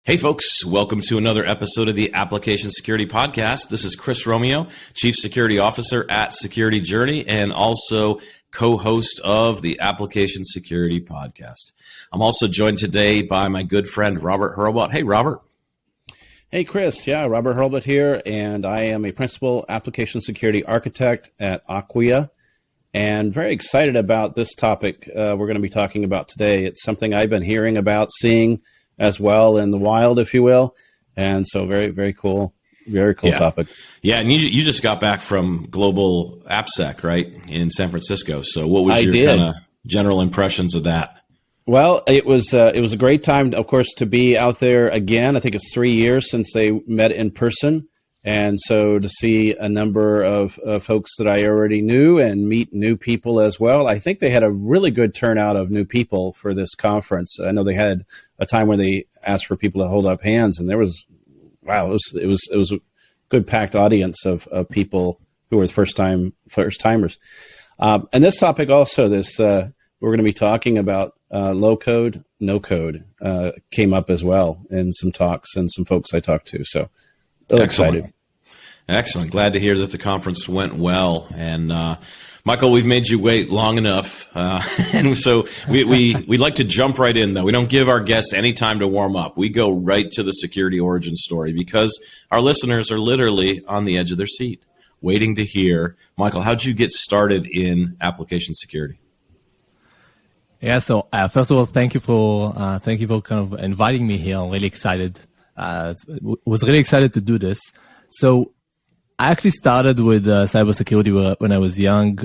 Hey folks, welcome to another episode of the Application Security Podcast. This is Chris Romeo, Chief Security Officer at Security Journey and also co-host of the Application Security Podcast. I'm also joined today by my good friend, Robert Hurlbut. Hey, Robert. Hey, Chris. Yeah, Robert Hurlbut here, and I am a Principal Application Security Architect at Acquia, and very excited about this topic we're going to be talking about today. It's something I've been hearing about, seeing as well in the wild, if you will. And so very cool topic. Yeah, and you just got back from Global AppSec, right, in San Francisco. So what was your kind of general impressions of that? Well, it was a great time, of course, to be out there again. I think it's 3 years since they met in person. And so to see a number of folks that I already knew and meet new people as well. I think they had a really good turnout of new people for this conference. I know they had a time where they asked for people to hold up hands, and there was, wow, it was a good packed audience of people who were first timers. And this topic also, we're going to be talking about low code, no code came up as well in some talks and some folks I talked to. So really excited. Excellent. Glad to hear that the conference went well. And Michael, we've made you wait long enough. And so we'd like to jump right in, though. We don't give our guests any time to warm up. We go right to the security origin story because our listeners are literally on the edge of their seat, waiting to hear. Michael, how'd you get started in application security? Yeah, so first of all, thank you for kind of inviting me here. I'm really excited. Was really excited to do this. So I actually started with cybersecurity when I was young.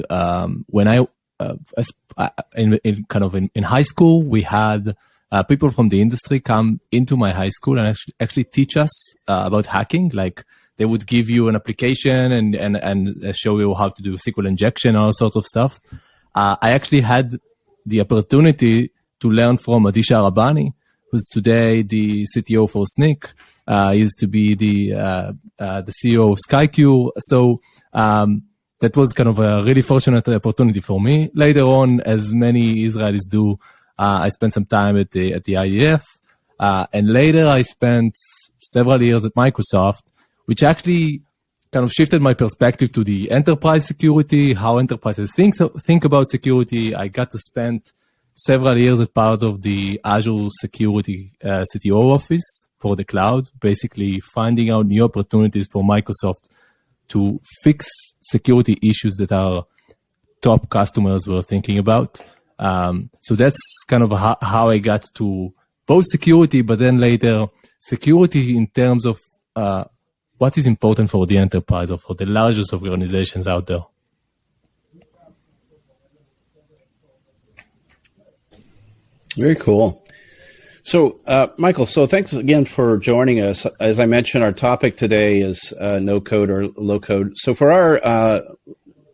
When I in high school, we had people from the industry come into my high school and actually teach us about hacking. Like they would give you an application and show you how to do SQL injection, all sorts of stuff. I actually had the opportunity to learn from Adisha Arabani, who's today the CTO for Snyk. Used to be the CEO of SkyQ. So that was kind of a really fortunate opportunity for me. Later on, as many Israelis do, I spent some time at the IDF. And later I spent several years at Microsoft, which actually kind of shifted my perspective to the enterprise security, how enterprises think about security. I got to spend several years as part of the Azure security CTO office for the cloud, basically finding out new opportunities for Microsoft to fix security issues that our top customers were thinking about. So that's kind of how I got to both security, but then later security in terms of what is important for the enterprise or for the largest of organizations out there. Very cool. So, Michael, thanks again for joining us. As I mentioned, our topic today is no code or low code. So for our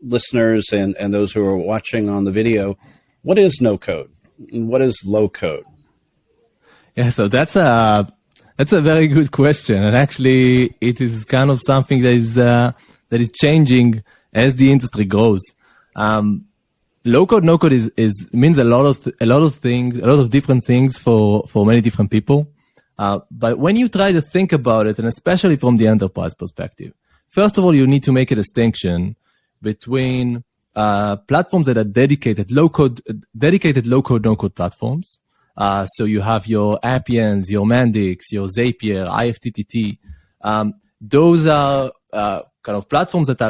listeners and those who are watching on the video, what is no code and what is low code? Yeah, so that's a very good question. And actually, it is kind of something that is changing as the industry grows. Low code, no code means a lot of different things for many different people. But when you try to think about it, and especially from the enterprise perspective, first of all, you need to make a distinction between platforms that are dedicated low code, no code platforms. So you have your Appians, your Mendix, your Zapier, IFTTT. Those are kind of platforms that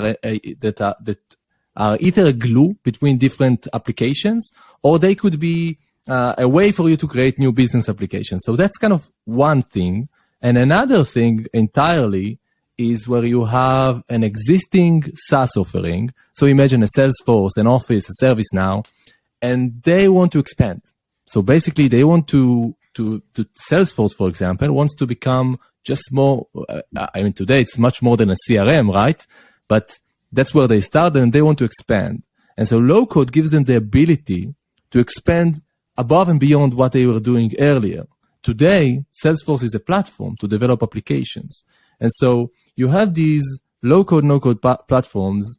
are either a glue between different applications, or they could be a way for you to create new business applications. So that's kind of one thing. And another thing entirely is where you have an existing SaaS offering. So imagine a Salesforce, an Office, a ServiceNow, and they want to expand. So basically they want to Salesforce, for example, wants to become just more, today it's much more than a CRM, right? But that's where they started and they want to expand. And so low code gives them the ability to expand above and beyond what they were doing earlier. Today, Salesforce is a platform to develop applications. And so you have these low code, no code platforms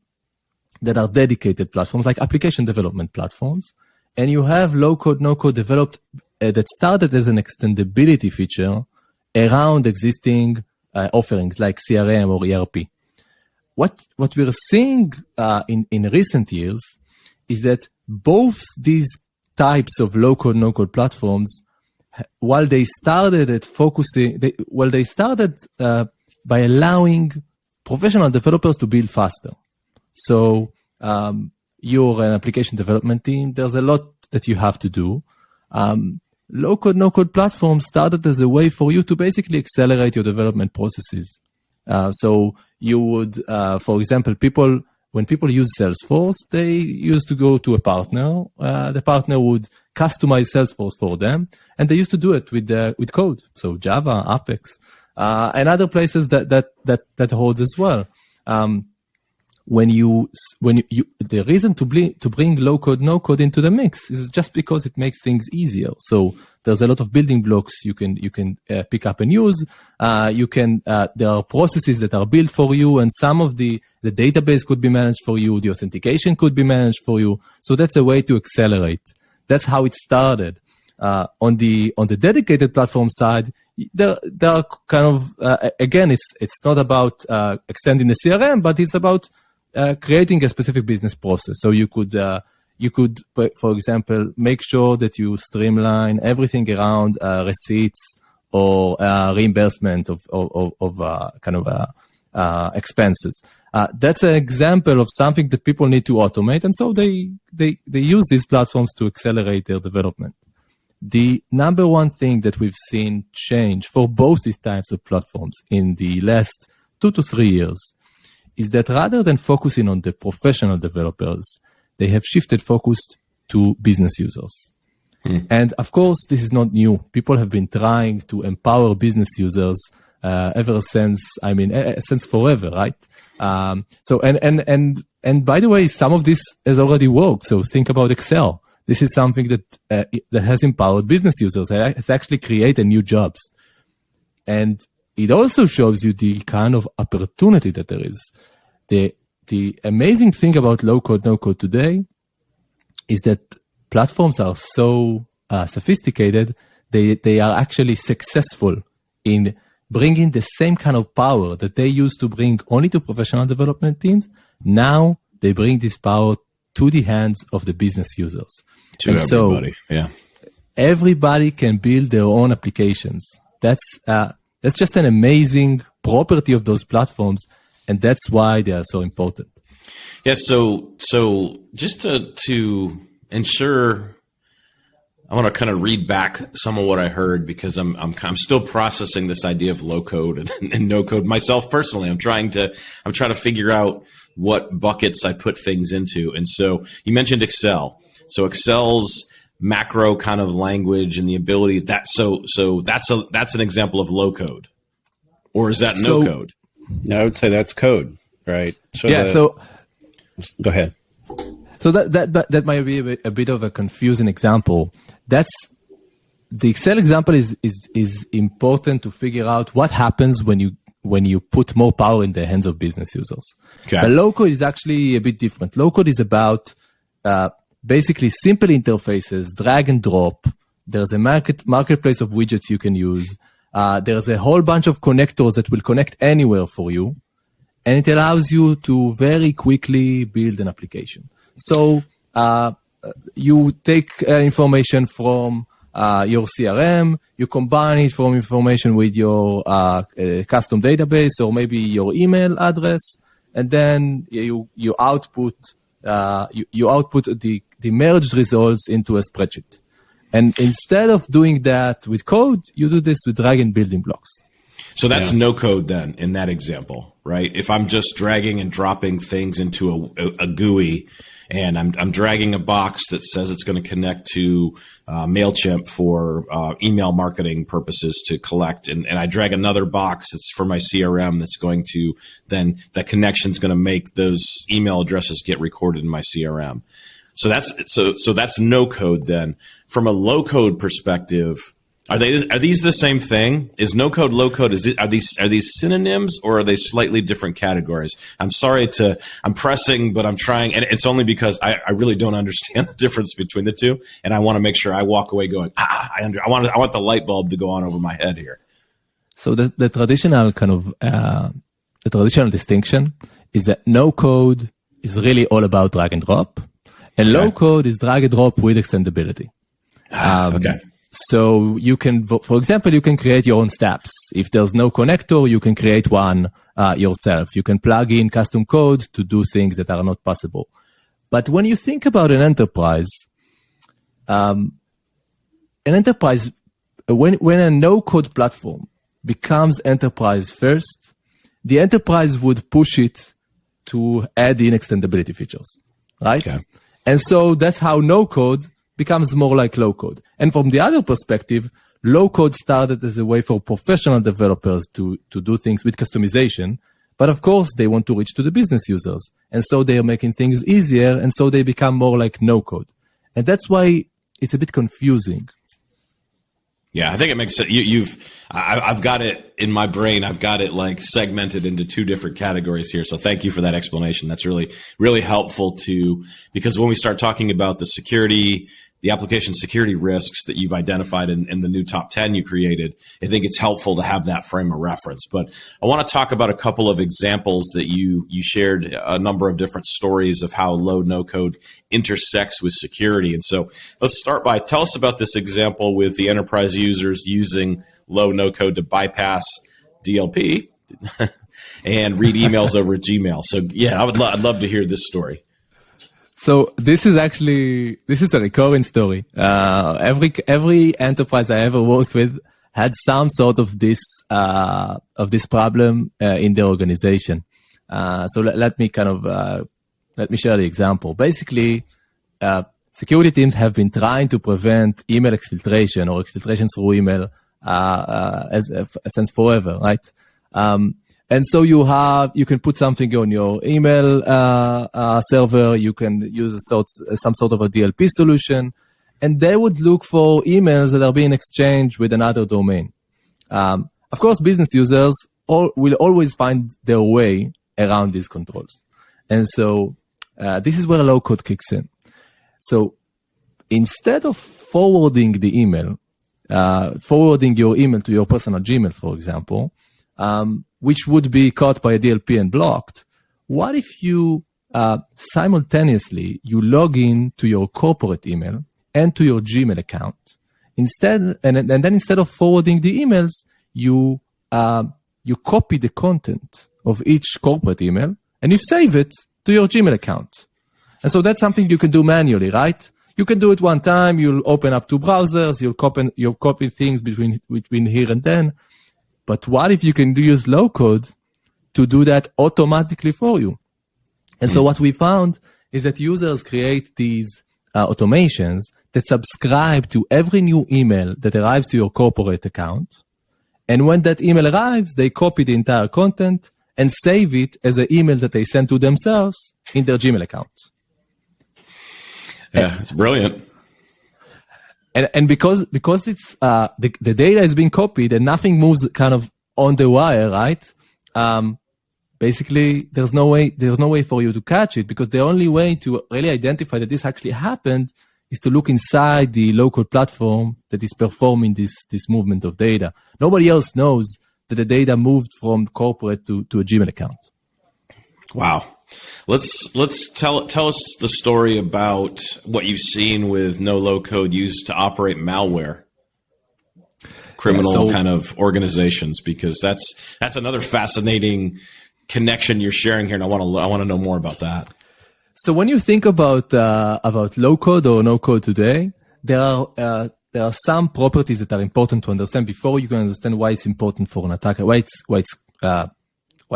that are dedicated platforms like application development platforms. And you have low code, no code developed that started as an extendability feature around existing offerings like CRM or ERP. What we're seeing in recent years is that both these types of low-code, no-code platforms, while they started at focusing, they started by allowing professional developers to build faster. So you're an application development team. There's a lot that you have to do. Low-code, no-code platforms started as a way for you to basically accelerate your development processes. So you would, for example, when people use Salesforce, they used to go to a partner. The partner would customize Salesforce for them, and they used to do it with code. So Java, Apex, and other places that holds as well. The reason to bring low code, no code into the mix is just because it makes things easier. So there's a lot of building blocks you can pick up and use. There are processes that are built for you, and some of the database could be managed for you. The authentication could be managed for you. So that's a way to accelerate. That's how it started. On the dedicated platform side, there are kind of, again, it's not about extending the CRM, but it's about creating a specific business process. So you could, for example, make sure that you streamline everything around receipts or reimbursement of expenses. That's an example of something that people need to automate, and so they use these platforms to accelerate their development. The number one thing that we've seen change for both these types of platforms in the last 2 to 3 years is that rather than focusing on the professional developers, they have shifted focus to business users. And of course, this is not new. People have been trying to empower business users ever since, since forever, right? So by the way, some of this has already worked. So think about Excel. This is something that has empowered business users. It's actually created new jobs. And it also shows you the kind of opportunity that there is. The amazing thing about low-code, no-code today is that platforms are so sophisticated, they are actually successful in bringing the same kind of power that they used to bring only to professional development teams. Now they bring this power to the hands of the business users. To everybody, yeah. Everybody can build their own applications. That's just an amazing property of those platforms, and that's why they are so important. Yeah. So just to ensure, I want to kind of read back some of what I heard, because I'm still processing this idea of low code and no code myself personally. I'm trying to figure out what buckets I put things into. And so you mentioned Excel. So Excel's macro kind of language and the ability that's an example of low code, or is that no code? No, I would say that's code, right? So go ahead. So that might be a bit of a confusing example. That's the Excel example is important to figure out what happens when you put more power in the hands of business users. Okay. But low code is actually a bit different. Low code is about basically simple interfaces, drag and drop. There's a marketplace of widgets you can use. There's a whole bunch of connectors that will connect anywhere for you. And it allows you to very quickly build an application. So you take information from your CRM, you combine it from information with your custom database or maybe your email address, and then you output the merged results into a spreadsheet. And instead of doing that with code, you do this with drag and building blocks. So that's no code then in that example, right? If I'm just dragging and dropping things into a GUI, and I'm dragging a box that says it's going to connect to MailChimp for email marketing purposes to collect, and I drag another box that's for my CRM that's going to, then that connection's going to make those email addresses get recorded in my CRM. So that's no code then. From a low code perspective, are these the same thing? Is no code, low code, are these synonyms, or are they slightly different categories? I'm sorry I'm pressing, but I'm trying, and it's only because I really don't understand the difference between the two, and I want to make sure I walk away going, I want the light bulb to go on over my head here. So the traditional kind of, the traditional distinction is that no code is really all about drag and drop, and low code is drag and drop with extendability. Okay. So you can, for example, you can create your own steps. If there's no connector, you can create one yourself. You can plug in custom code to do things that are not possible. But when you think about an enterprise, when a no-code platform becomes enterprise first, the enterprise would push it to add in extendability features, right? Okay. And so that's how no-code becomes more like low-code. And from the other perspective, low-code started as a way for professional developers to do things with customization. But of course, they want to reach to the business users. And so they are making things easier. And so they become more like no-code. And that's why it's a bit confusing. Yeah, I think it makes sense. I've got it in my brain. I've got it like segmented into two different categories here. So thank you for that explanation. That's really, really helpful because when we start talking about the security, the application security risks that you've identified in the new top 10 you created, I think it's helpful to have that frame of reference. But I want to talk about a couple of examples that you shared, a number of different stories of how low no code intersects with security. And so let's start by, tell us about this example with the enterprise users using low no code to bypass DLP and read emails over Gmail. So yeah, I'd love to hear this story. So this is a recurring story. Every enterprise I ever worked with had some sort of this problem in their organization. So let me share the example. Basically, security teams have been trying to prevent email exfiltration or exfiltration through email since forever, right? And so you can put something on your email server. You can use some sort of a DLP solution, and they would look for emails that are being exchanged with another domain. Of course, business users will always find their way around these controls, and so this is where low code kicks in. So instead of forwarding the email, forwarding your email to your personal Gmail, for example, which would be caught by a DLP and blocked, what if you simultaneously you log in to your corporate email and to your Gmail account? Instead, and then instead of forwarding the emails, you copy the content of each corporate email and you save it to your Gmail account. And so that's something you can do manually, right? You can do it one time. You'll open up two browsers. You'll copy things between here and then. But what if you can use low code to do that automatically for you? And so what we found is that users create these automations that subscribe to every new email that arrives to your corporate account. And when that email arrives, they copy the entire content and save it as an email that they send to themselves in their Gmail account. Yeah, it's brilliant. And because it's the data is being copied and nothing moves kind of on the wire, right? Basically, there's no way for you to catch it, because the only way to really identify that this actually happened is to look inside the local platform that is performing this movement of data. Nobody else knows that the data moved from corporate to a Gmail account. Wow. Let's tell us the story about what you've seen with no low code used to operate malware, criminal kind of organizations, because that's another fascinating connection you're sharing here, and I want to know more about that. So when you think about low code or no code today, there are some properties that are important to understand before you can understand why it's important for an attacker, why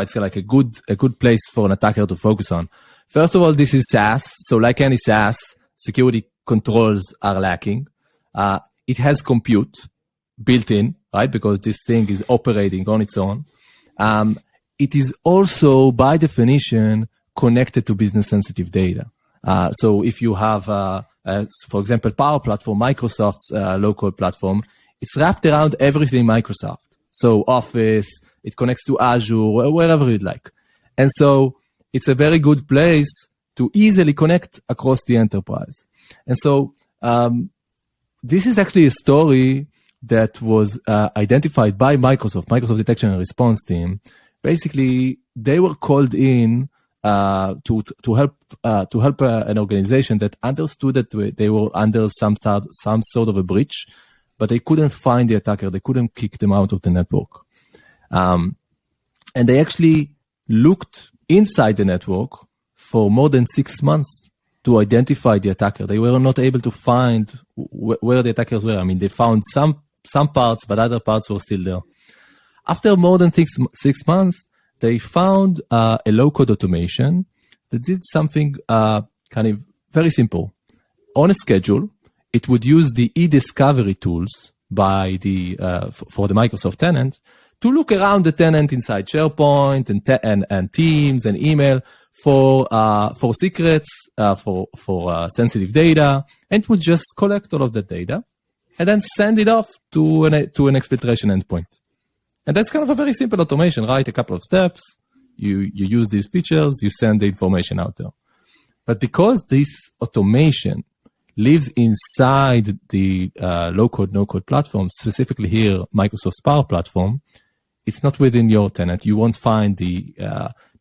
it's like a good place for an attacker to focus on. First of all, this is SaaS. So like any SaaS, security controls are lacking. It has compute built in, right? Because this thing is operating on its own. It is also, by definition, connected to business sensitive data. So if you have, for example, Power Platform, Microsoft's low-code platform, it's wrapped around everything Microsoft. So Office, it connects to Azure, wherever you'd like. And so it's a very good place to easily connect across the enterprise. And so this is actually a story that was identified by Microsoft Detection and Response Team. Basically, they were called in to help an organization that understood that they were under some sort of a breach, but they couldn't find the attacker. They couldn't kick them out of the network, and they actually looked inside the network for more than 6 months to identify the attacker. They were not able to find where the attackers were. I mean, they found some parts, but other parts were still there. After more than 6 months, they found a low-code automation that did something kind of very simple. On a schedule, it would use the e-discovery tools by for the Microsoft tenant to look around the tenant inside SharePoint and Teams and email for secrets, for sensitive data, and it would just collect all of that data and then send it off to an exfiltration endpoint. And that's kind of a very simple automation, right? A couple of steps, you use these features, you send the information out there. But because this automation lives inside the low-code, no-code platform, specifically here, Microsoft's Power Platform, it's not within your tenant. You won't find the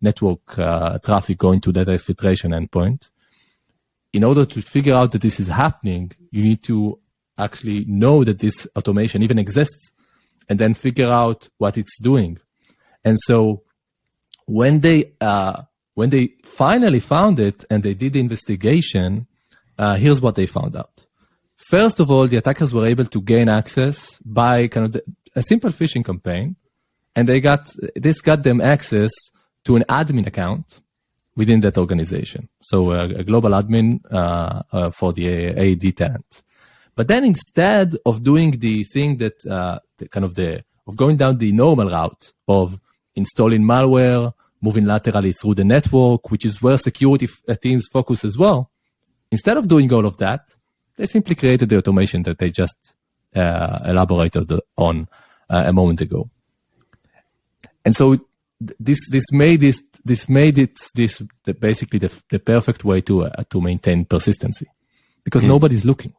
network traffic going to that exfiltration endpoint. In order to figure out that this is happening, you need to actually know that this automation even exists and then figure out what it's doing. And so when they finally found it and they did the investigation, here's what they found out. First of all, the attackers were able to gain access by kind of a simple phishing campaign, and this got them access to an admin account within that organization. So a global admin for the AD tenant. But then instead of doing the thing that of going down the normal route of installing malware, moving laterally through the network, which is where security teams focus as well, instead of doing all of that, they simply created the automation that they just elaborated on a moment ago. And so this made it basically the perfect way to maintain persistency, because nobody's looking.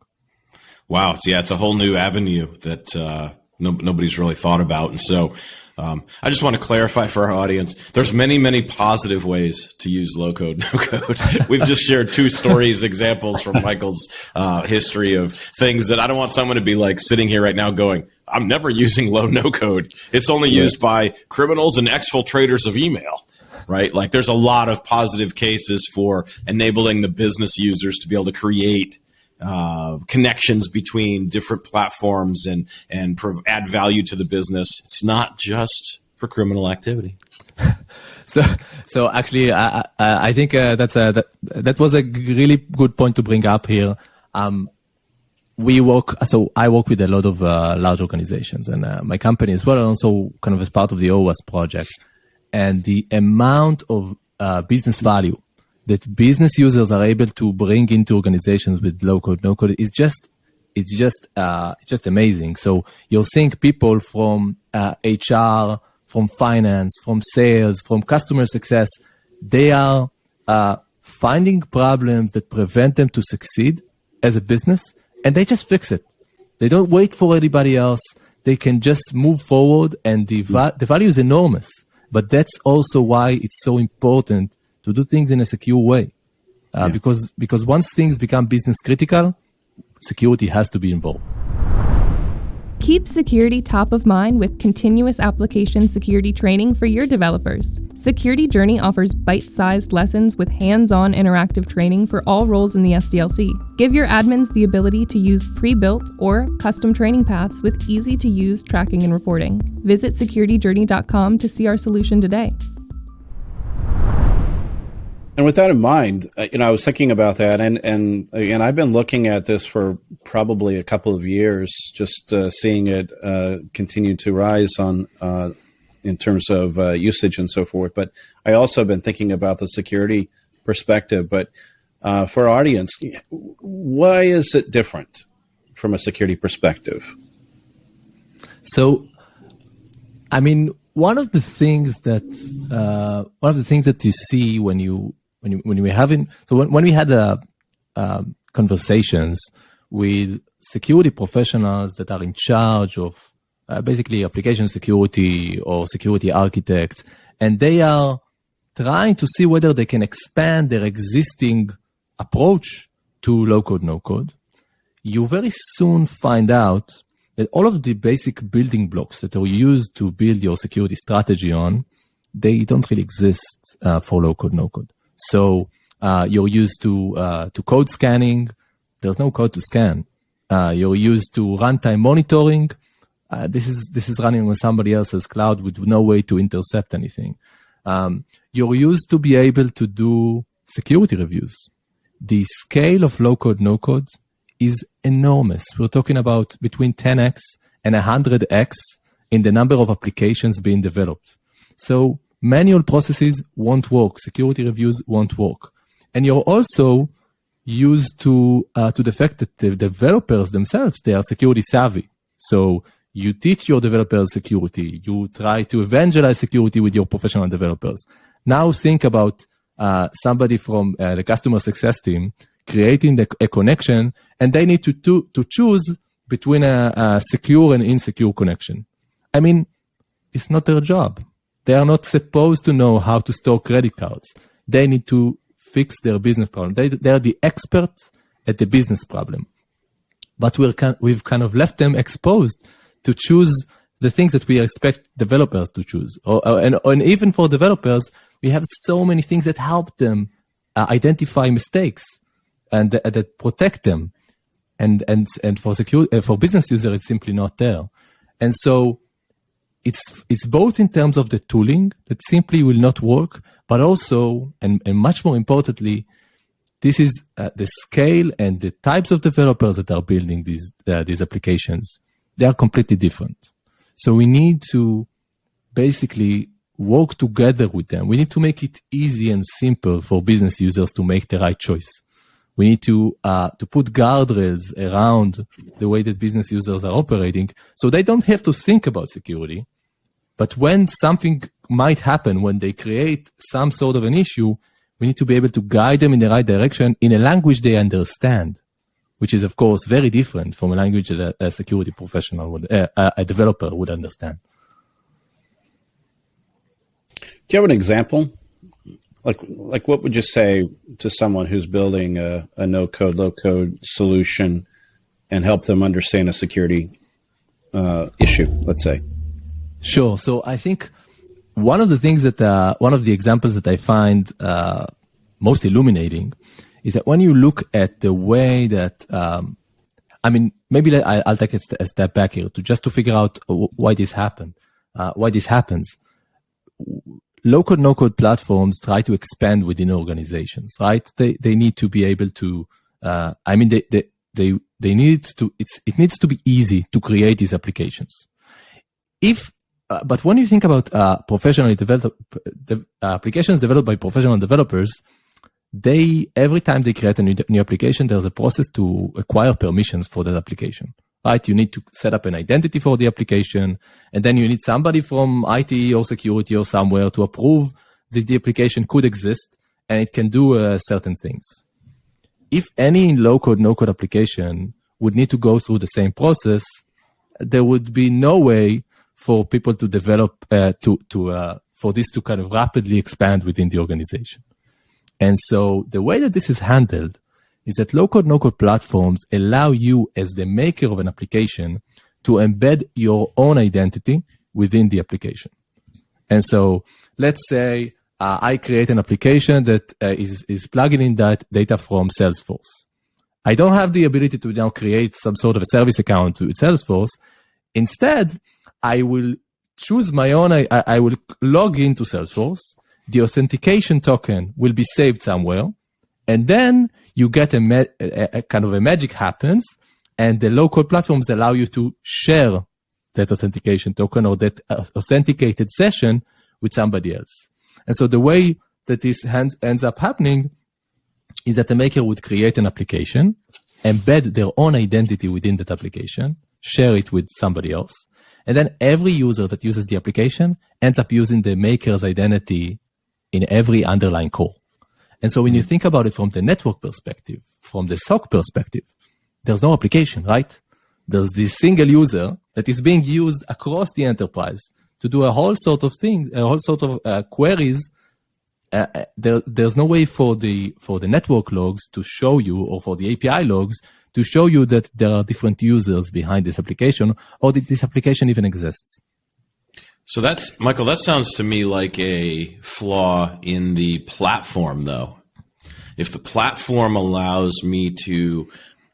Wow. So yeah, it's a whole new avenue that nobody's really thought about. And so I just want to clarify for our audience, there's many, many positive ways to use low-code, no-code. We've just shared 2 stories, examples from Michael's history of things that I don't want someone to be like sitting here right now going, I'm never using no-code. It's only used by criminals and exfiltrators of email, right? Like there's a lot of positive cases for enabling the business users to be able to create connections between different platforms and add value to the business. It's not just for criminal activity. So actually, I think that was a really good point to bring up here. I work with a lot of large organizations, and my company as well, and also kind of as part of the OWASP project. And the amount of business value that business users are able to bring into organizations with low-code, no-code is just amazing. So you're seeing people from HR, from finance, from sales, from customer success. They are finding problems that prevent them to succeed as a business, and they just fix it. They don't wait for anybody else. They can just move forward, and the value is enormous. But that's also why it's so important to do things in a secure way. Because once things become business critical, security has to be involved. Keep security top of mind with continuous application security training for your developers. Security Journey offers bite-sized lessons with hands-on interactive training for all roles in the SDLC. Give your admins the ability to use pre-built or custom training paths with easy-to-use tracking and reporting. Visit securityjourney.com to see our solution today. And with that in mind, I was thinking about that, and I've been looking at this for probably a couple of years, just seeing it continue to rise on in terms of usage and so forth. But I also have been thinking about the security perspective. But for our audience, why is it different from a security perspective? So, I mean, one of the things that you see when we had conversations with security professionals that are in charge of basically application security or security architects, and they are trying to see whether they can expand their existing approach to low-code, no-code. You very soon find out that all of the basic building blocks that are used to build your security strategy on, they don't really exist for low-code, no-code. So you're used to code scanning. There's no code to scan. You're used to runtime monitoring. This is running on somebody else's cloud with no way to intercept anything. You're used to be able to do security reviews. The scale of low-code, no-code is enormous. We're talking about between 10x and 100x in the number of applications being developed. So manual processes won't work. Security reviews won't work. And you're also used to the fact that the developers themselves, they are security savvy. So you teach your developers security. You try to evangelize security with your professional developers. Now think about somebody from the customer success team creating a connection, and they need to choose between a secure and insecure connection. I mean, it's not their job. They are not supposed to know how to store credit cards. They need to fix their business problem. They are the experts at the business problem. But we've kind of left them exposed to choose the things that we expect developers to choose. And even for developers, we have so many things that help them identify mistakes and that protect them. And for business users, it's simply not there. And so it's both in terms of the tooling that simply will not work, but also, and much more importantly, this is the scale and the types of developers that are building these applications. They are completely different. So we need to basically work together with them. We need to make it easy and simple for business users to make the right choice. We need to put guardrails around the way that business users are operating so they don't have to think about security. But when something might happen, when they create some sort of an issue, we need to be able to guide them in the right direction in a language they understand, which is, of course, very different from a language that a security professional would, a developer would understand. Do you have an example? Like what would you say to someone who's building a no-code, low-code solution and help them understand a security issue, let's say? Sure. So I think one of the things that, one of the examples that I find most illuminating is that when you look at the way that, I mean, maybe I'll take a step back here to figure out why this happened, why this happens. Low-code, no-code platforms try to expand within organizations, right? They need to be able to, I mean, they need to, it needs to be easy to create these applications. But when you think about professionally developed applications developed by professional developers, every time they create a new application, there's a process to acquire permissions for that application, right? You need to set up an identity for the application, and then you need somebody from IT or security or somewhere to approve that the application could exist and it can do certain things. If any low-code, no-code application would need to go through the same process, there would be no way for people to develop, for this to kind of rapidly expand within the organization. And so the way that this is handled is that low-code, no-code platforms allow you as the maker of an application to embed your own identity within the application. And so let's say I create an application that is plugging in that data from Salesforce. I don't have the ability to now create some sort of a service account with Salesforce. Instead, I will choose my own, I will log into Salesforce. The authentication token will be saved somewhere. And then you get a kind of a magic happens, and the low-code platforms allow you to share that authentication token or that authenticated session with somebody else. And so the way that this ends up happening is that the maker would create an application, embed their own identity within that application, share it with somebody else. And then every user that uses the application ends up using the maker's identity in every underlying core. And so when you think about it from the network perspective, from the SOC perspective, there's no application, right? There's this single user that is being used across the enterprise to do a whole sort of thing, a whole sort of queries. There's no way for the network logs to show you, or for the API logs to show you that there are different users behind this application, or that this application even exists. So that's, Michael, that sounds to me like a flaw in the platform, though. If the platform allows me to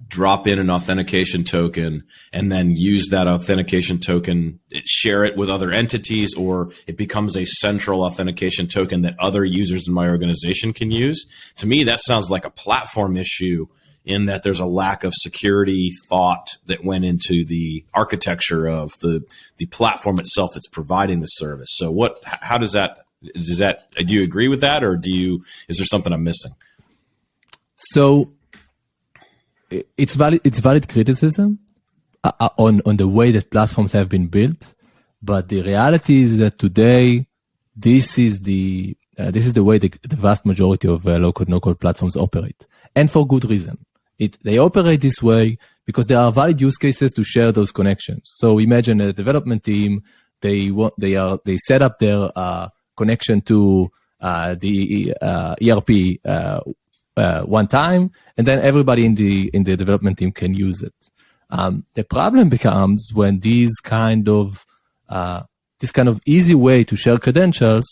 drop in an authentication token and then use that authentication token, share it with other entities, or it becomes a central authentication token that other users in my organization can use, to me, that sounds like a platform issue, in that there's a lack of security thought that went into the architecture of the platform itself that's providing the service. So how does that, do you agree with that, or is there something I'm missing? So it's valid criticism on the way that platforms have been built, but the reality is that today this is the way the vast majority of low-code, no-code platforms operate, and for good reason. They operate this way because there are valid use cases to share those connections. So imagine a development team, they set up their connection to the ERP one time, and then everybody in the development team can use it. The problem becomes when this kind of easy way to share credentials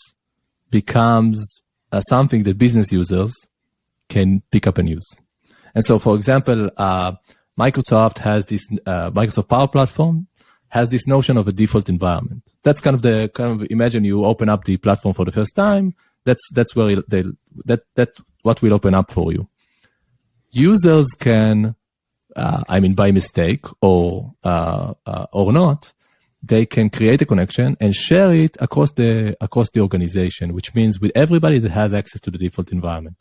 becomes something that business users can pick up and use. And so, for example, Microsoft has this Microsoft Power Platform has this notion of a default environment. That's imagine you open up the platform for the first time. That's where that's what will open up for you. Users can, by mistake or not, they can create a connection and share it across the organization, which means with everybody that has access to the default environment.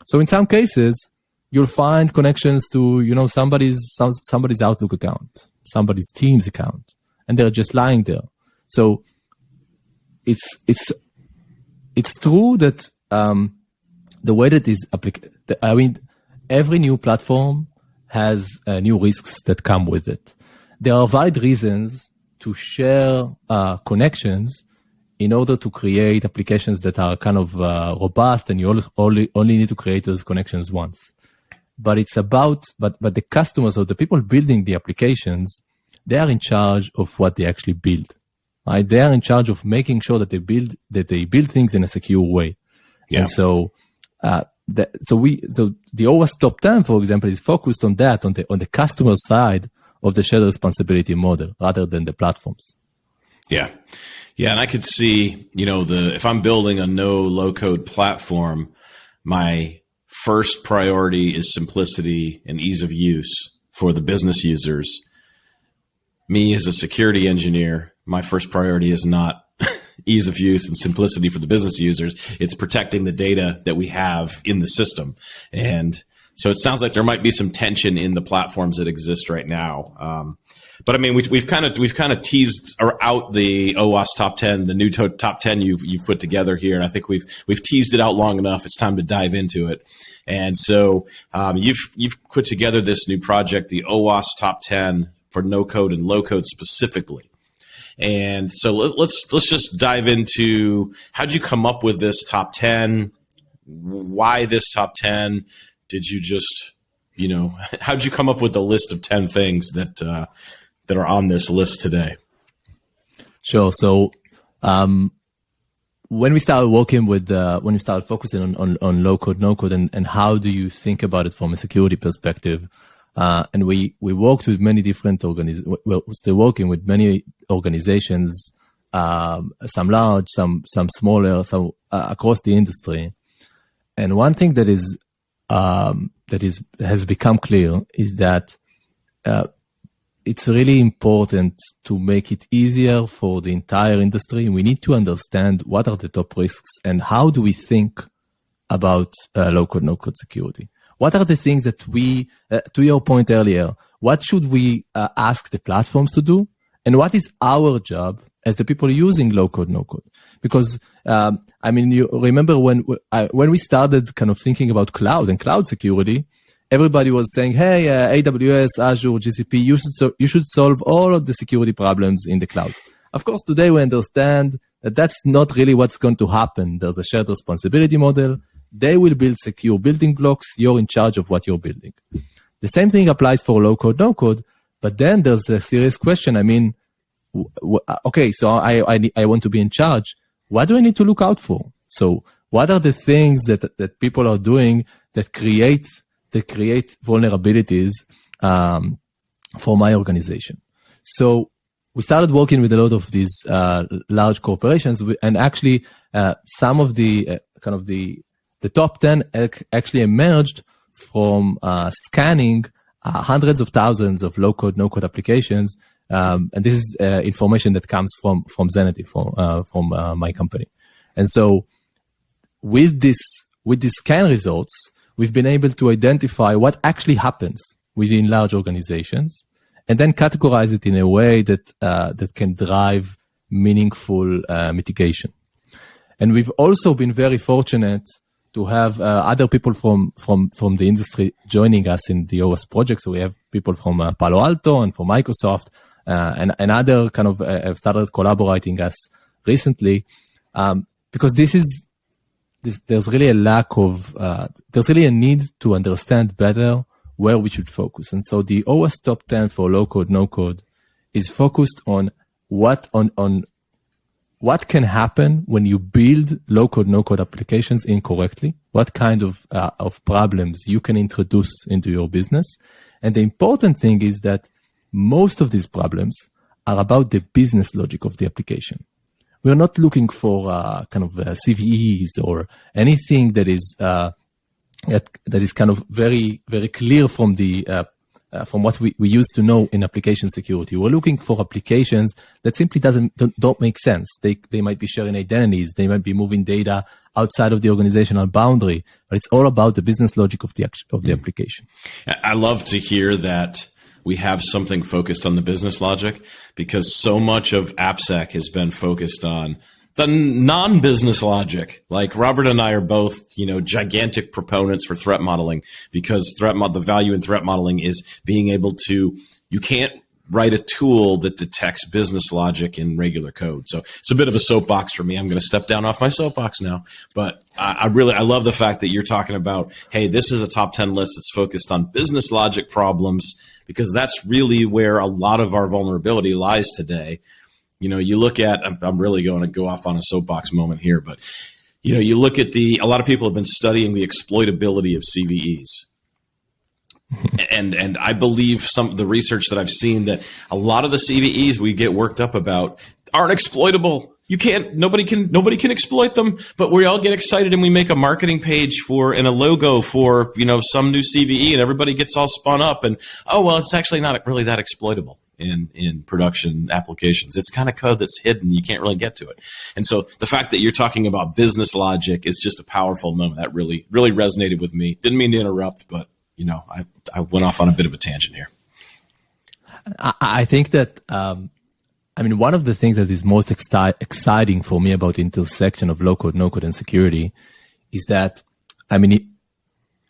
So in some cases, you'll find connections to, somebody's Outlook account, somebody's Teams account, and they're just lying there. So it's true that the way that is every new platform has new risks that come with it. There are valid reasons to share connections in order to create applications that are kind of robust, and you only need to create those connections once. But but the customers or the people building the applications, they are in charge of what they actually build. Right? They are in charge of making sure that they build things in a secure way. Yeah. And so the OWASP Top 10, for example, is focused on that, on the customer side of the shared responsibility model rather than the platforms. Yeah. Yeah. And I could see, if I'm building a low-code platform, my first priority is simplicity and ease of use for the business users. Me as a security engineer, my first priority is not ease of use and simplicity for the business users. It's protecting the data that we have in the system. And so it sounds like there might be some tension in the platforms that exist right now. But we've kind of teased out the OWASP Top 10, the new Top 10 you've put together here, and I think we've teased it out long enough. It's time to dive into it. And so you've put together this new project, the OWASP Top 10 for no-code and low-code specifically. And so let's just dive into, how'd you come up with this top 10? Why this top 10? Did you just, how'd you come up with the list of 10 things that are on this list today? Sure. So when we started working with, when we started focusing on low code, no code, and how do you think about it from a security perspective? And we worked with many different organizations. We're still working with many organizations, some large, some smaller, some across the industry. And one thing that has become clear is that it's really important to make it easier for the entire industry. We need to understand what are the top risks and how do we think about low-code, no-code security. What are the things that we, to your point earlier, what should we ask the platforms to do? And what is our job as the people using low-code, no-code? Because, you remember when we started kind of thinking about cloud and cloud security, everybody was saying, hey, AWS, Azure, GCP, you should solve all of the security problems in the cloud. Of course, today we understand that that's not really what's going to happen. There's a shared responsibility model. They will build secure building blocks. You're in charge of what you're building. The same thing applies for low-code, no-code. But then there's a serious question. I mean, okay, so I want to be in charge. What do I need to look out for? So what are the things that people are doing that create vulnerabilities for my organization? So we started working with a lot of these large corporations, and actually some of the the top 10 actually emerged from scanning hundreds of thousands of low-code, no-code applications. And this is information that comes from Zenity, from my company. And so with these scan results, we've been able to identify what actually happens within large organizations, and then categorize it in a way that can drive meaningful mitigation. And we've also been very fortunate to have other people from the industry joining us in the OWASP project. So we have people from Palo Alto and from Microsoft, and other kind of have started collaborating us recently, because there's really a lack of, there's really a need to understand better where we should focus. And so the OWASP Top 10 for low-code, no-code is focused on what can happen when you build low-code, no-code applications incorrectly, what kind of problems you can introduce into your business. And the important thing is that most of these problems are about the business logic of the application. We're not looking for CVEs or anything that is kind of very, very clear from from what we used to know in application security. We're looking for applications that simply don't make sense. They might be sharing identities. They might be moving data outside of the organizational boundary, but it's all about the business logic of the application. I love to hear that we have something focused on the business logic, because so much of AppSec has been focused on the non-business logic. Like Robert and I are both, gigantic proponents for threat modeling, because the value in threat modeling is being able to, you can't write a tool that detects business logic in regular code. So it's a bit of a soapbox for me. I'm going to step down off my soapbox now, but I love the fact that you're talking about, hey, this is a top 10 list that's focused on business logic problems, because that's really where a lot of our vulnerability lies today. You look at, I'm really going to go off on a soapbox moment here, but you look at a lot of people have been studying the exploitability of CVEs. And I believe some of the research that I've seen that a lot of the CVEs we get worked up about aren't exploitable. Nobody can exploit them, but we all get excited and we make a marketing page and a logo for, some new CVE, and everybody gets all spun up and, oh, well, it's actually not really that exploitable in production applications. It's kind of code that's hidden. You can't really get to it. And so the fact that you're talking about business logic is just a powerful moment that really, really resonated with me. Didn't mean to interrupt, but I went off on a bit of a tangent here. I think that, one of the things that is most exciting for me about the intersection of low-code, no-code, and security is that,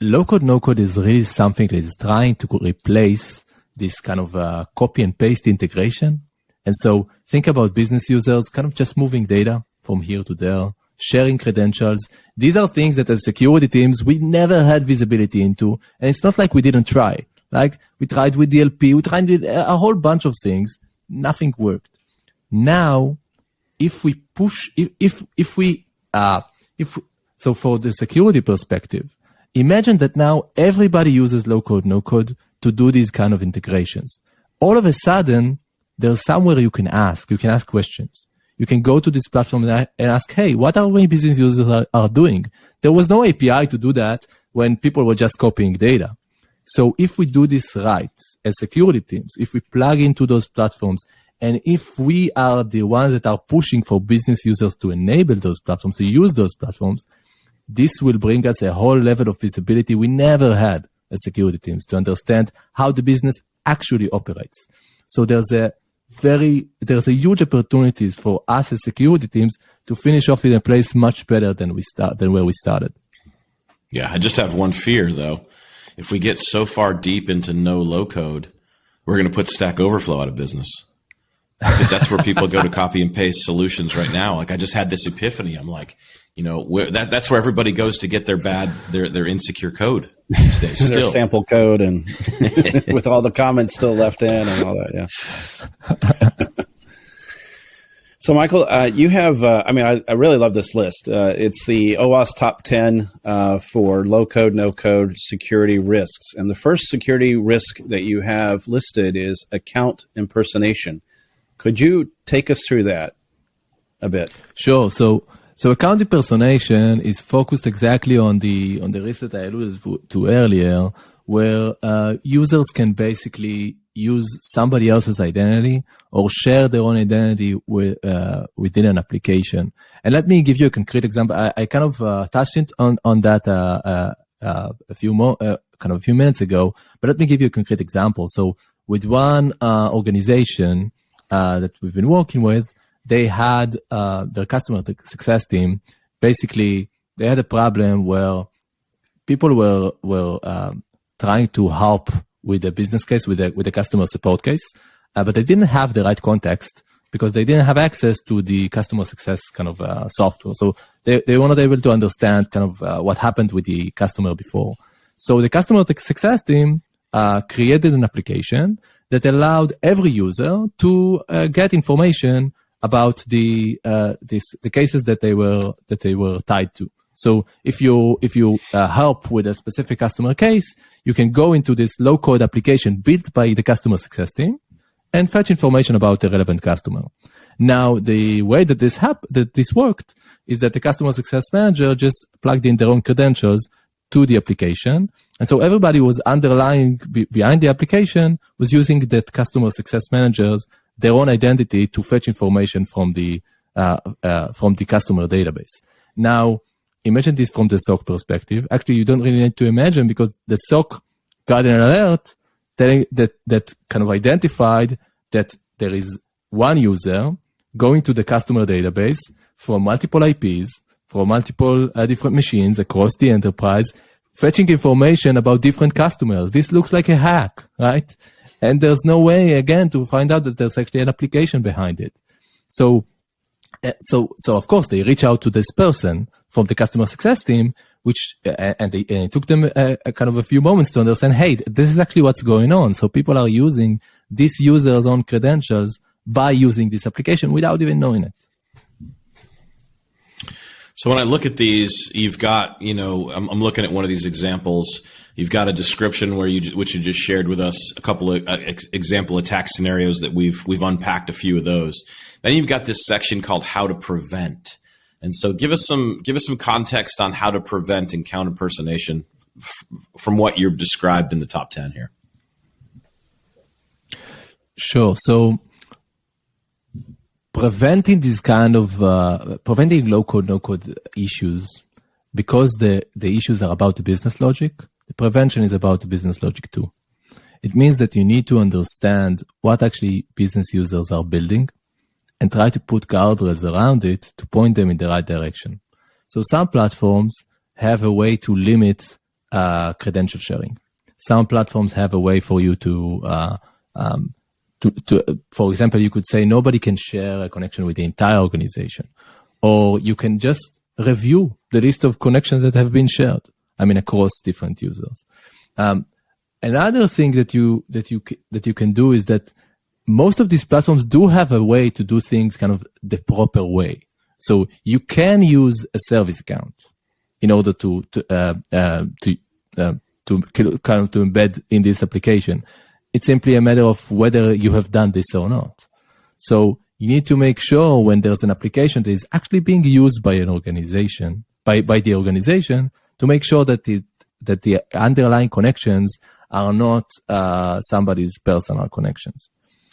low-code, no-code is really something that is trying to replace this kind of copy and paste integration. And so think about business users kind of just moving data from here to there, sharing credentials. These are things that as security teams, we never had visibility into. And it's not like we didn't try. Like we tried with DLP, we tried with a whole bunch of things. Nothing worked. Now, if we push, so for the security perspective, imagine that now everybody uses low-code, no-code to do these kind of integrations. All of a sudden, there's somewhere you can ask questions. You can go to this platform and ask, hey, what are my business users are doing? There was no API to do that when people were just copying data. So if we do this right as security teams, if we plug into those platforms, and if we are the ones that are pushing for business users to enable those platforms, to use those platforms, this will bring us a whole level of visibility we never had as security teams to understand how the business actually operates. So there's a huge opportunities for us as security teams to finish off in a place much better than where we started. Yeah, I just have one fear though. if we get so far deep into no low code, we're going to put Stack Overflow out of business. Because that's where people go to copy and paste solutions right now. Like I just had this epiphany. I'm like, that's where everybody goes to get their insecure code these days. Their Still. sample code and with all the comments still left in and all that. Yeah. So Michael, you have, I really love this list. It's the OWASP top 10 for low code, no code security risks. And the first security risk that you have listed is account impersonation. Could you take us through that a bit? Sure. So account impersonation is focused exactly on the risk that I alluded to earlier, where users can basically use somebody else's identity or share their own identity within an application. And let me give you a concrete example. I kind of touched on that a few minutes ago, but let me give you a concrete example. So with one organization that we've been working with, they had their customer success team. Basically, they had a problem where people were trying to help with a business case, with a customer support case, but they didn't have the right context because they didn't have access to the customer success kind of software. So they were not able to understand kind of what happened with the customer before. So the customer success team created an application that allowed every user to get information about the cases that they were tied to. So if you help with a specific customer case, you can go into this low code application built by the customer success team and fetch information about the relevant customer. Now, the way that this worked is that the customer success manager just plugged in their own credentials to the application. And so everybody was underlying behind the application was using that customer success manager's their own identity to fetch information from the customer database. Now, imagine this from the SOC perspective. Actually, you don't really need to imagine because the SOC got an alert telling that kind of identified that there is one user going to the customer database from multiple IPs, from multiple different machines across the enterprise, fetching information about different customers. This looks like a hack, right? And there's no way, again, to find out that there's actually an application behind it. So of course, they reach out to this person from the customer success team, and it took them a kind of a few moments to understand, hey, this is actually what's going on. So people are using this user's own credentials by using this application without even knowing it. So when I look at these, you've got, I'm looking at one of these examples. You've got a description which you just shared with us, a couple of example attack scenarios that we've unpacked a few of those. Then you've got this section called how to prevent. And so give us some context on how to prevent account impersonation from what you've described in the top 10 here. Sure. So preventing this kind of preventing low-code, no-code issues, because the issues are about the business logic, the prevention is about the business logic too. It means that you need to understand what actually business users are building and try to put guardrails around it to point them in the right direction. So some platforms have a way to limit credential sharing. Some platforms have a way for you to for example, you could say nobody can share a connection with the entire organization, or you can just review the list of connections that have been shared. Across different users. Another thing that you can do is that most of these platforms do have a way to do things kind of the proper way. So you can use a service account in order to embed in this application. It's simply a matter of whether you have done this or not. So you need to make sure when there's an application that is actually being used by an organization, by the organization, to make sure that the underlying connections are not somebody's personal connections.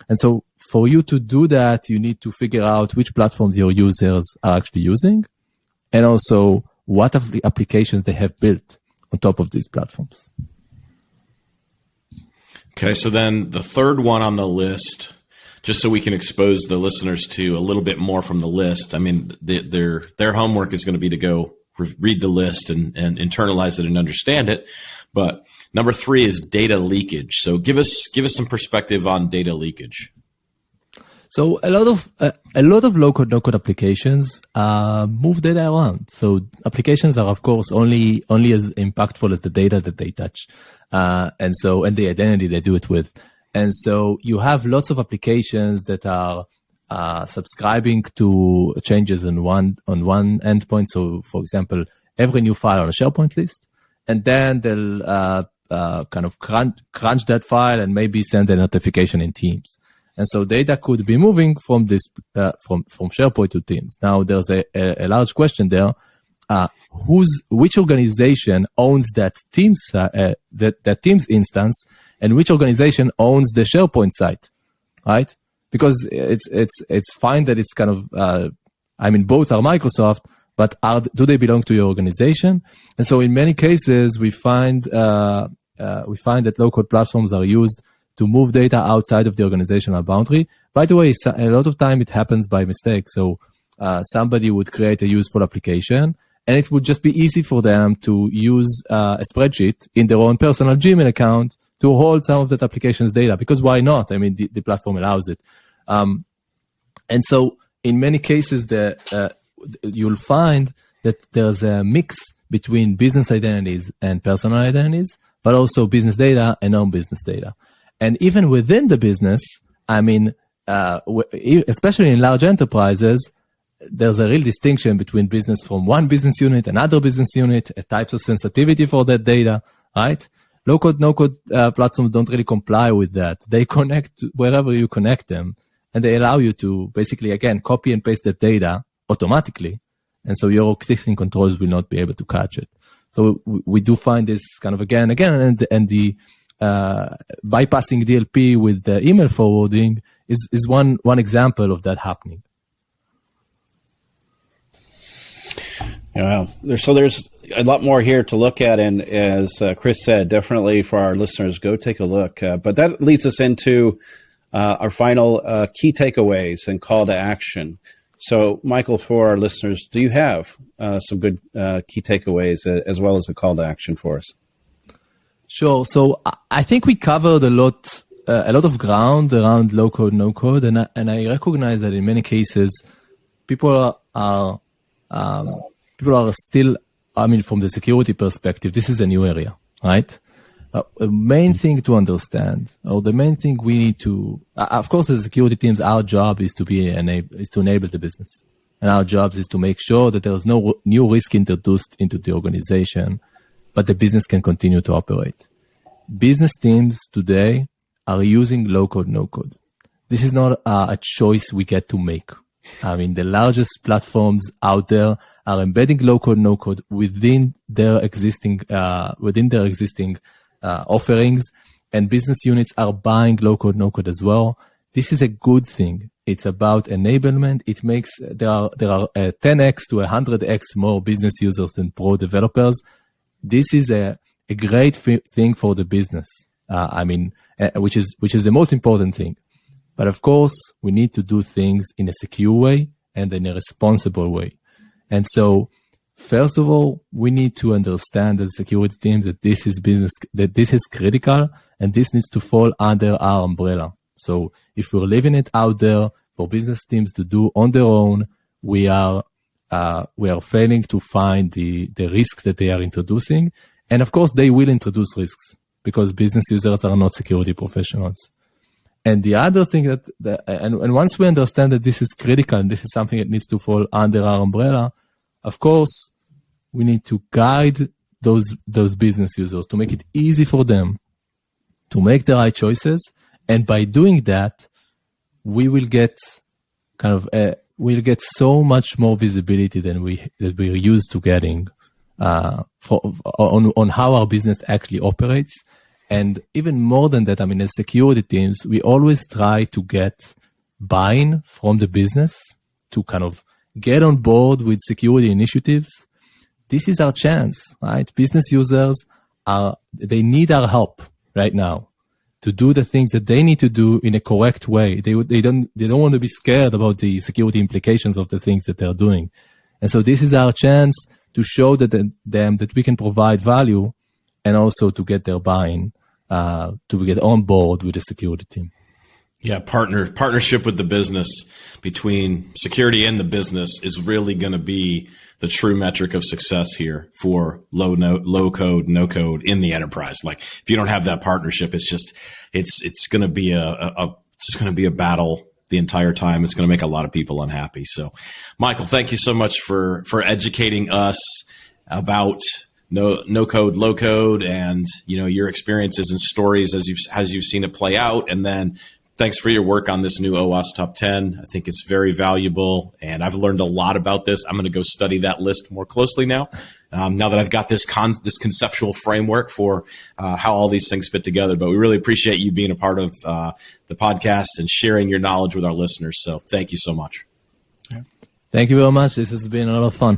And so for you to do that, you need to figure out which platforms your users are actually using, and also what of the applications they have built on top of these platforms. Okay, so then the third one on the list, just so we can expose the listeners to a little bit more from the list. Their homework is going to be to go read the list and internalize it and understand it. But Number 3 is data leakage. So give us some perspective on data leakage. So a lot of low-code, no-code applications move data around. So applications are, of course, only as impactful as the data that they touch, and the identity they do it with. And so you have lots of applications that are subscribing to changes on one endpoint. So, for example, every new file on a SharePoint list, and then they'll kind of crunch that file and maybe send a notification in Teams. And so data could be moving from this from SharePoint to Teams. Now there's a large question there: which organization owns that Teams that Teams instance, and which organization owns the SharePoint site, right? Because it's fine that it's kind of both are Microsoft, but do they belong to your organization? And so in many cases we find that low-code platforms are used to move data outside of the organizational boundary. By the way, a lot of time it happens by mistake. So somebody would create a useful application, and it would just be easy for them to use a spreadsheet in their own personal Gmail account to hold some of that application's data, because why not? I mean, the platform allows it. And so in many cases, you'll find that there's a mix between business identities and personal identities, but also business data and non-business data. And even within the business, especially in large enterprises, there's a real distinction between business from one business unit, another business unit, types of sensitivity for that data, right? Low-code, no-code platforms don't really comply with that. They connect wherever you connect them, and they allow you to basically, again, copy and paste the data automatically. And so your existing controls will not be able to catch it. So we do find this kind of again and again, and the bypassing DLP with the email forwarding is one example of that happening. Yeah, there's a lot more here to look at, and as Chris said, definitely for our listeners, go take a look. But that leads us into our final key takeaways and call to action. So, Michael, for our listeners, do you have some good key takeaways as well as a call to action for us? Sure. So I think we covered a lot of ground around low-code, no-code, and I recognize that in many cases, people are still, from the security perspective, this is a new area, right? The main thing to understand, or the main thing we need to, of course, as security teams, our job is to enable the business, and our job is to make sure that there is no new risk introduced into the organization, but the business can continue to operate. Business teams today are using low-code, no-code. This is not a choice we get to make. The largest platforms out there are embedding low-code, no-code within their existing offerings, and business units are buying low-code, no-code as well. This is a good thing. It's about enablement. It makes there are 10x to 100x more business users than pro developers. This is a great thing for the business. Which is the most important thing. But of course, we need to do things in a secure way and in a responsible way. And so, first of all, we need to understand as security teams that this is business, that this is critical, and this needs to fall under our umbrella. So if we're leaving it out there for business teams to do on their own, we are failing to find the risks that they are introducing. And of course, they will introduce risks because business users are not security professionals. And the other thing and once we understand that this is critical and this is something that needs to fall under our umbrella, of course, we need to guide those business users to make it easy for them to make the right choices. And by doing that, we will get we'll get so much more visibility than we're used to getting on how our business actually operates. And even more than that, as security teams, we always try to get buy-in from the business to kind of get on board with security initiatives. This is our chance, right? Business users they need our help right now to do the things that they need to do in a correct way. They don't want to be scared about the security implications of the things that they're doing. And so this is our chance to show them that we can provide value and also to get their buy-in, to get on board with the security team. Yeah, partnership with the business, between security and the business, is really going to be the true metric of success here for low code, no code in the enterprise. Like, if you don't have that partnership, it's going to be a battle the entire time. It's going to make a lot of people unhappy. So, Michael, thank you so much for educating us about no code, low code, and your experiences and stories as you've seen it play out. And then thanks for your work on this new OWASP Top 10. I think it's very valuable, and I've learned a lot about this. I'm going to go study that list more closely now. Now that I've got this conceptual framework for how all these things fit together. But we really appreciate you being a part of the podcast and sharing your knowledge with our listeners. So thank you so much. Thank you very much. This has been a lot of fun.